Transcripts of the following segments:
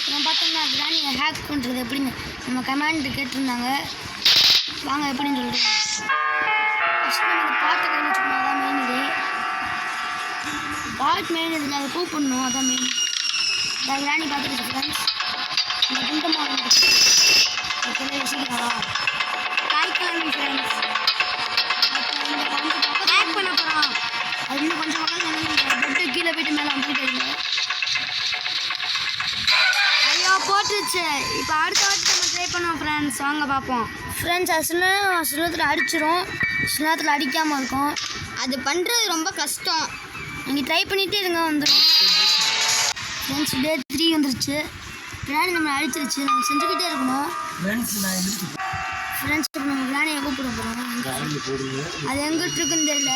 நான் பார்த்தோம்னா கிராணியை ஹேக் பண்ணுறது எப்படின்னு நம்ம கமெண்ட் கேட்டிருந்தாங்க. வாங்க எப்படின்னு சொல்கிறேன். ஃபஸ்ட்டு நம்ம பாட்டை கையில் வச்சுக்கணும், அதான் மெயின். இது பாட் மெயின். இதில் அதை கூப்பிடணும், அதான் மெயின். இந்த கிராணி பார்த்துட்டு ஃப்ரெண்ட்ஸ் இந்த குண்டமாக யோசிக்கிறாரா காய்க்கலாம் ஃப்ரெண்ட்ஸ். அப்போ இந்த வந்து ஹேக் பண்ண போகிறோம். அது இன்னும் கொஞ்சம் பக்கம் பெட்டு கீழே போயிட்டு மேலே வந்துக்கிட்டே இருந்தேன். ஐயோ போட்டுருச்சு. இப்போ அடுத்த வாட்டி நம்ம ட்ரை பண்ணுவோம் ஃப்ரெண்ட்ஸ். வாங்க பார்ப்போம் ஃப்ரெண்ட்ஸ். அது சில நேரத்தில் அடிச்சிடும், சில நேரத்தில் அடிக்காமல் இருக்கும். அது பண்ணுறது ரொம்ப கஷ்டம். நீங்கள் ட்ரை பண்ணிகிட்டே இருங்க, வந்துடும் ஃப்ரெண்ட்ஸ். டே 3 வந்துருச்சு. கிராணி நம்ம அடிச்சிருச்சு. நம்ம செஞ்சுக்கிட்டே இருக்கணும் ஃப்ரெண்ட்ஸ். இப்போ நம்ம கிராணியை கூப்பிட போகிறோம். அது எங்கிட்ட இருக்குன்னு தெரியல.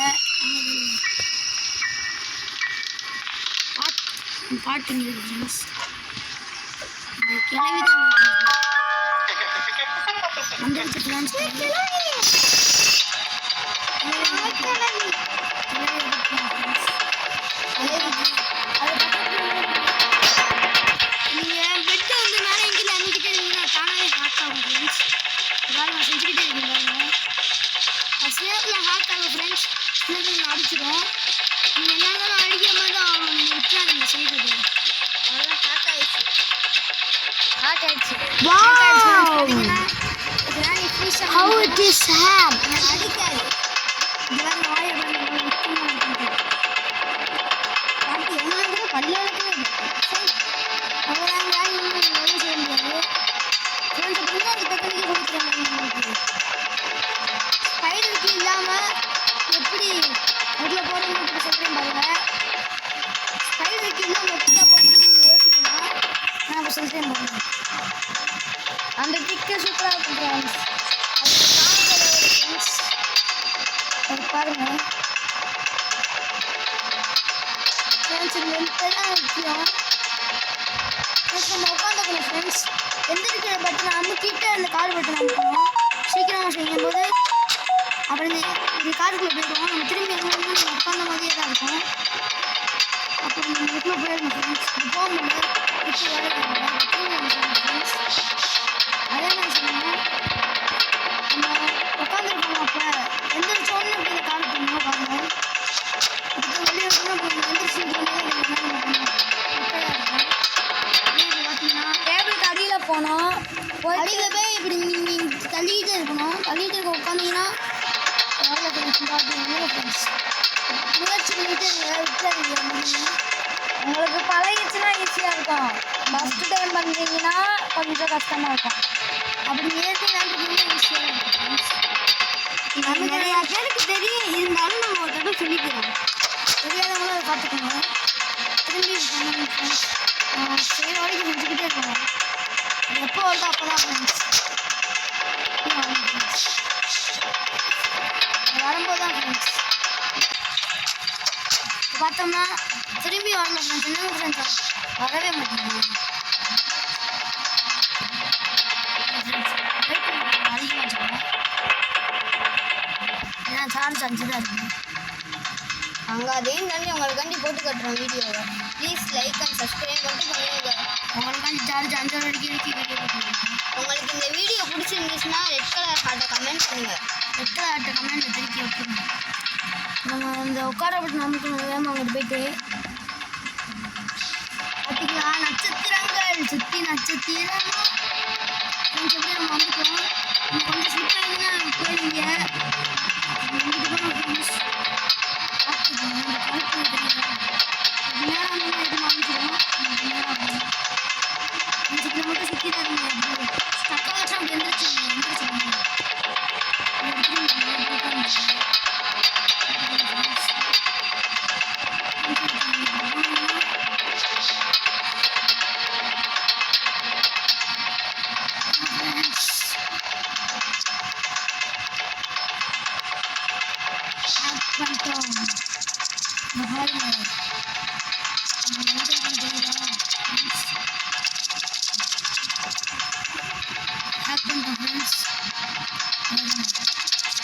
பாட்டு இருக்கு ஃப்ரெண்ட்ஸ். இந்த கிளவி தான் வந்துருச்சு ஃப்ரெண்ட்ஸ். நீங்கள் பெட்டை வந்து மேலே எங்கேயும் அமுக்கிட்டே இருந்தீங்கன்னா தானாகவே ஹேக் ஆகும் ஃப்ரெண்ட்ஸ். அதாவது நான் செஞ்சுக்கிட்டே இருக்கேன் பாருங்க. ஃபஸ்ட் நேரத்தில் ஹேக் ஆகும் ஃப்ரெண்ட்ஸ். சில அடிச்சிடும். நீங்கள் என்ன இருந்தாலும் அடிக்கிற மாதிரி தான் ஆகும். நீங்கள் விட்டுறாதீங்க செய்கிறது. அவ்வளோதான் ஹேக் ஆகிடுச்சு. ஹேக் ஆகிடுச்சு. How it is hack? அடிக்காது. இதெல்லாம் வாயை பாட்டு என்ன பல்லுக்கு அவ்வளோதான். ஒன்றும் செய்ய முடியாது ஃப்ரெண்ட்ஸ். அப்படின்னா அந்த டெக்னிக்கை கொடுத்துருவாங்க. ஸ்பைடருக்கு இல்லாமல் எப்படி அதில் போகிறோம்னு சொல்கிறேன் பாருங்கள். ஸ்பைடருக்கு இல்லாமல் எப்படியா போகணும்னு நீங்கள் யோசிக்கணும். நான் இப்போ சொல்கிறேன் பாருங்கள். அந்த டிக்கை சூப்பராக இருக்கும் ஃப்ரெண்ட்ஸ். அது பாருங்கள் ஃப்ரெண்ட்ஸ். இந்த தான் முக்கியம். நம்ம உட்காந்துக்கணும் ஃப்ரெண்ட்ஸ். எந்திரிக்கிற பட்டனை அமுக்கிட்டு அந்த கால் பட்டனை அமுக்கணும். சீக்கிரமாக செய்யும் போது அப்புறம் இந்த காருக்குள்ளே போயிடுவோம். நம்ம திரும்பி எங்கே நம்ம உட்காந்த மாதிரியே தான் இருக்கும். அப்புறம் நம்ம இதுக்குள்ளே போயிடணும் ஃப்ரெண்ட்ஸ். இது போக முடியல. இப்போ வேலை ஃப்ரெண்ட்ஸ். அதே மாதிரி சொல்லணும். நம்ம உட்காந்துருக்கோம். அப்போ எந்திரிச்சோன்னு இப்படி இந்த கால் பண்ணணும் பாருங்கள். இப்போ வெளியே இருக்கணும். இப்போ எந்திரிச்சு பார்த்தீங்கன்னா டேபிளுக்கு அடியில் போனோம். அடியில் போய் இப்படி நீங்கள் தள்ளிக்கிட்டே இருக்கணும். தள்ளிக்கிட்டே இருக்க உட்காந்திங்கன்னா எவ்வளோ ஃப்ரெண்ட்ஸ். முயற்சி பண்ணிக்கிட்டே விட்டுறாதீங்க. உங்களுக்கு பழகிடுச்சுன்னா ஈஸியாக இருக்கும். ஃபஸ்ட்டு டைம் பண்ணுறீங்கன்னா கொஞ்சம் கஷ்டமாக இருக்கும். அப்படி ஏற்கனவே ஈஸியாக இருக்கும். நமக்கு நிறையா பேருக்கு தெரியும், இருந்தாலும் நம்ம ஒரு தடவை சொல்லிக்கிறோம். தெரியாதவங்களும் அதை பார்த்துக்கோங்க. திரும்பி ஃப்ரெண்ட்ஸ் செய்கிற வரைக்கும் செஞ்சுக்கிட்டே இருக்கணும். எப்போ வருதோ அப்போ தான் ஃப்ரெண்ட்ஸ் வரும்போது தான் ஃப்ரெண்ட்ஸ் பார்த்தோம்னா திரும்பி வரணும் ஃப்ரெண்ட்ஸ். என்ன ஃப்ரெண்ட்ஸ் வரவே மாட்டேங்குது. அதிகமாக வச்சுக்கணும். ஏன்னா சார்ஜ் 5 தான் இருக்குது. அங்கே அதையும் தாண்டி உங்களுக்காண்டி போட்டு கட்டுறோம் வீடியோவை. ப்ளீஸ் லைக் அண்ட் சப்ஸ்கிரைப் மட்டும் பண்ணுங்க. உங்களுக்காண்டி சார்ஜ் 5 வரைக்கும் வீடியோ போட்டுருக்கோம். உங்களுக்கு இந்த வீடியோ பிடிச்சிருந்துச்சுன்னா ரெட் கலர் ஹார்ட்டை கமெண்ட் பண்ணுங்கள். ரெட் கலர் ஹார்ட்டை கமெண்ட்டில் திருப்பி வைக்கணும். நம்ம இந்த உட்கார பட்டு நமக்கு வேகமாக அங்கிட்டு போயிட்டு பார்த்தீங்களா நட்சத்திரங்கள் சுற்றி நட்சத்திரம் கொஞ்சம் எப்படி நம்ம வந்துட்டோம். நம்ம கொஞ்சம் சுற்றிங்கன்னா போயிடுங்க. இங்கிட்டு போனால் ஃப்ரெண்ட்ஸ் பார்த்துக்கோங்க. இந்த காய்ப்பு தெரியுதா நேரம் வந்து எதுவும் அமைச்சிடும். நேரம் ஆகும். 5 கிலோமீட்டர் சுற்றி தான் இருந்தீங்க. ஸ்டக்காக வச்சா அப்படி எந்திரிச்சிருங்க.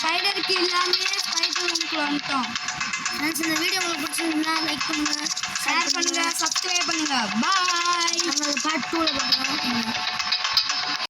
ஸ்பைடருக்கு எல்லாமே ஸ்பைடர் ரூமுக்கு வந்துட்டோம். ஃப்ரெண்ட்ஸ் இந்த வீடியோ உங்களுக்கு பிடிச்சிருந்தா லைக் பண்ணுங்க, ஷேர் பண்ணுங்க, சப்ஸ்கிரைப் பண்ணுங்க. பாய். நம்ம பார்ட் 2ல பார்க்கலாம்.